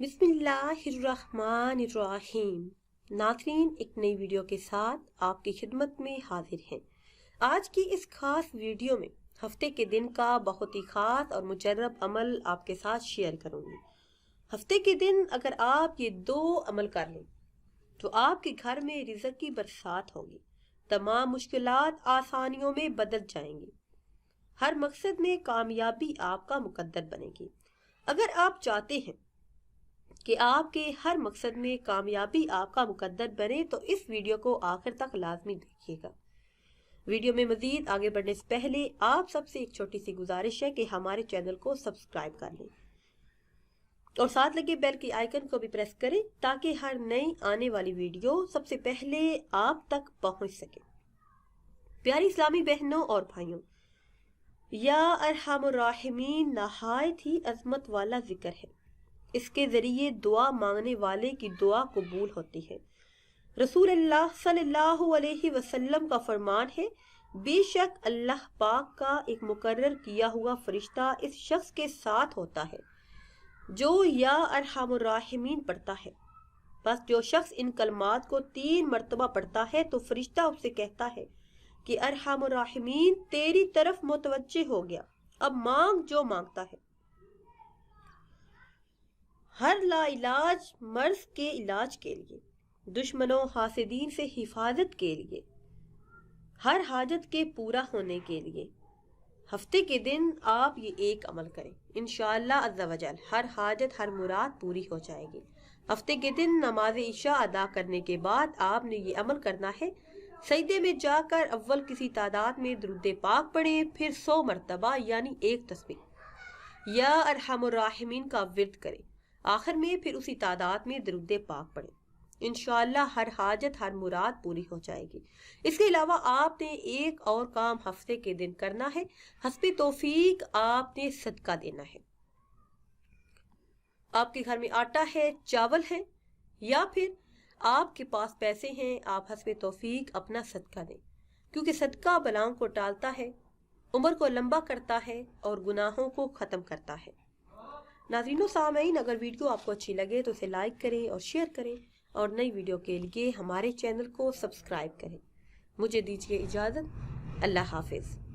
बिस्मिल्लाहिर्रहमानिर्रहीम। नाज़रीन, एक नई वीडियो के साथ आपकी खिदमत में हाजिर हैं। आज की इस खास वीडियो में हफ्ते के दिन का बहुत ही खास और मुजर्रब अमल आपके साथ शेयर करूंगी। हफ्ते के दिन अगर आप ये 2 अमल कर लें तो आपके घर में रिज़्क़ की बरसात होगी, तमाम मुश्किलात आसानियों में बदल जाएंगी, हर मकसद में कामयाबी आपका मुकद्दर बनेगी। अगर आप चाहते हैं कि आपके हर मकसद में कामयाबी आपका मुकद्दर बने तो इस वीडियो को आखिर तक लाजमी देखिएगा। वीडियो में मजीद आगे बढ़ने से पहले आप सबसे एक छोटी सी गुजारिश है कि हमारे चैनल को सब्सक्राइब कर लें और साथ लगे बेल के आइकन को भी प्रेस करें ताकि हर नई आने वाली वीडियो सबसे पहले आप तक पहुंच सके। प्यारी इस्लामी बहनों और भाइयों, या अरहमुर राहिमीन नहायत ही अजमत वाला जिक्र है। इसके जरिए दुआ मांगने वाले की दुआ कबूल होती है। रसूल अल्लाह सल्लल्लाहु अलैहि वसल्लम का फरमान है, बेशक अल्लाह पाक का एक मुकर्रर किया हुआ फरिश्ता इस शख्स के साथ होता है जो या अरहमुर राहिमीन पढ़ता है। बस जो शख्स इन कलमात को 3 मरतबा पढ़ता है तो फरिश्ता उससे कहता है कि अरहमुर राहिमीन तेरी तरफ मुतवज्जे हो गया, अब मांग जो मांगता है। हर लाइलाज मर्ज के इलाज के लिए, दुश्मनों हासिदीन से हिफाजत के लिए, हर हाजत के पूरा होने के लिए हफ्ते के दिन आप ये एक अमल करें। इंशाअल्लाह अज़्ज़ा वजल हर हाजत हर मुराद पूरी हो जाएगी। हफ्ते के दिन नमाज इशा अदा करने के बाद आपने ये अमल करना है। सजदे में जाकर अव्वल किसी तादाद में दुरूद पाक पढ़ें, फिर 100 मरतबा यानी 1 तस्बीह या अरहमुर राहिमीन का विर्द करें। आखिर में फिर उसी तादाद में दुरूद पाक पढ़ें। इंशाअल्लाह हर हाजत हर मुराद पूरी हो जाएगी। इसके अलावा आपने एक और काम हफ्ते के दिन करना है। हस्बे तौफीक आपने सदका देना है। आपके घर में आटा है, चावल है या फिर आपके पास पैसे हैं, आप हस्बे तौफीक अपना सदका दें, क्योंकि सदका बलाओं को टालता है, उम्र को लंबा करता है और गुनाहों को ख़त्म करता है। नाज़रीन सामईन, अगर वीडियो आपको अच्छी लगे तो इसे लाइक करें और शेयर करें और नई वीडियो के लिए हमारे चैनल को सब्सक्राइब करें। मुझे दीजिए इजाज़त। अल्लाह हाफिज़।